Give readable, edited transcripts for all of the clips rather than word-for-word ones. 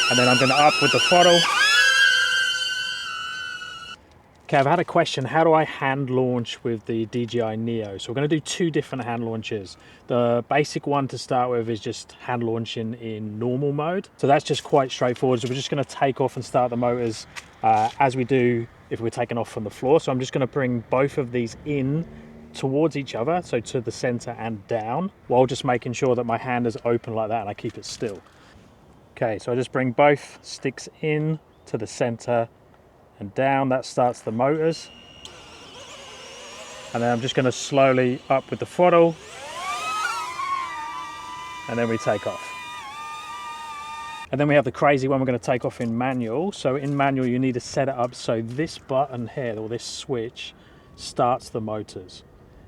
and then I'm going to up with the throttle. Okay, I've had a question, how do I hand launch with the DJI Neo? So we're going to do two different hand launches. The basic one to start with is just hand launching in normal mode. So that's just quite straightforward. So we're just going to take off and start the motors as we do if we're taking off from the floor. So I'm just going to bring both of these in towards each other, so to the center and down, while just making sure that my hand is open like that and I keep it still. Okay, so I just bring both sticks in to the center and down. That starts the motors, and then I'm just going to slowly up with the throttle, and then we take off. And then we have the crazy one we're going to take off in manual. So in manual you need to set it up so this button here, or this switch, starts the motors,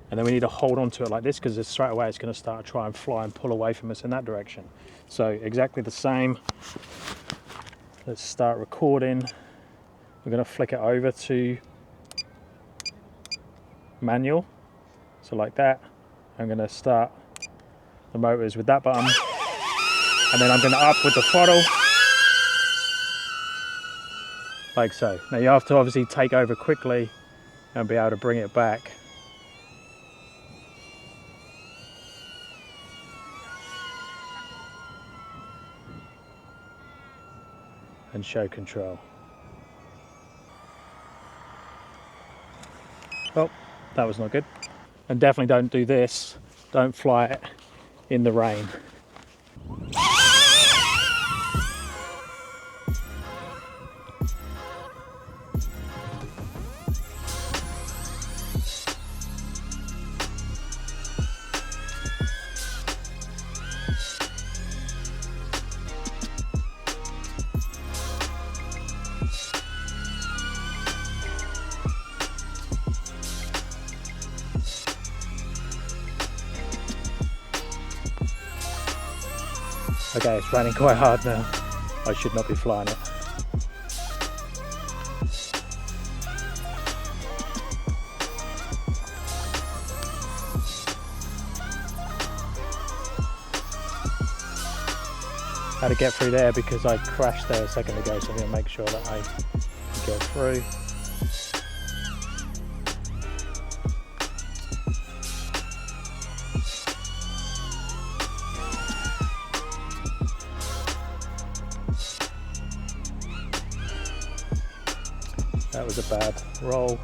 and then we need to hold on to it like this, because straight away it's going to start to try and fly and pull away from us in that direction. So exactly the same. Let's start recording. We're going to flick it over to manual, so like that. I'm going to start the motors with that button, and then I'm going to up with the throttle, like so. Now you have to obviously take over quickly and be able to bring it back. And show control. Oh, that was not good. And definitely don't do this. Don't fly it in the rain. Okay, it's raining quite hard now. I should not be flying it. Had to get through there because I crashed there a second ago, so I'm going to make sure that I get through. That was a bad roll.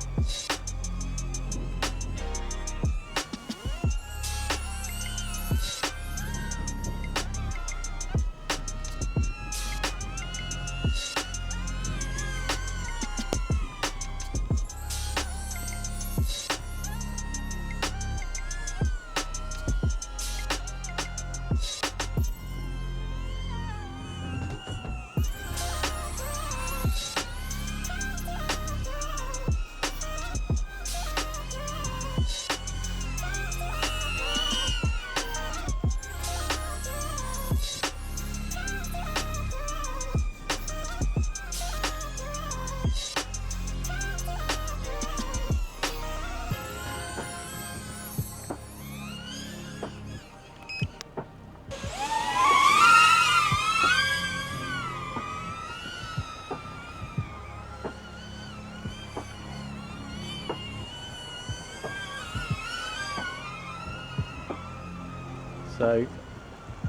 So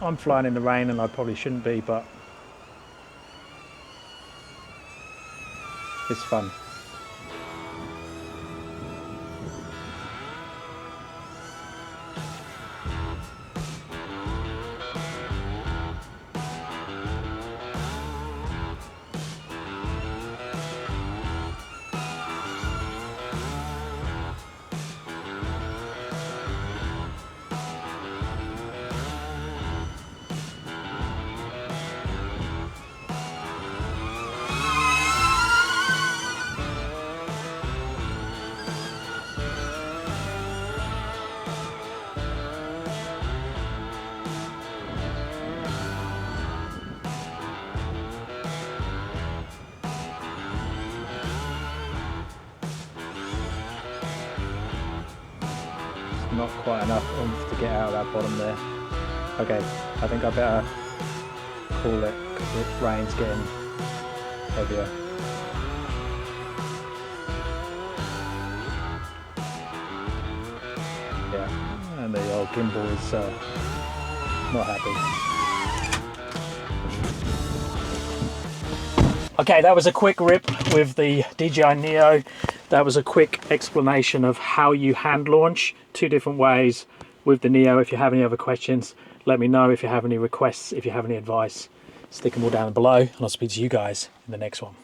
I'm flying in the rain and I probably shouldn't be, but it's fun. Not quite enough oomph to get out of that bottom there. Okay, I think I better call it The rain's getting heavier. Yeah, and the old gimbal is not happy. Okay, that was a quick rip with the DJI Neo. That was a quick explanation of how you hand launch, 2 different ways with the Neo. If you have any other questions, let me know. If you have any requests, if you have any advice, stick them all down below, and I'll speak to you guys in the next one.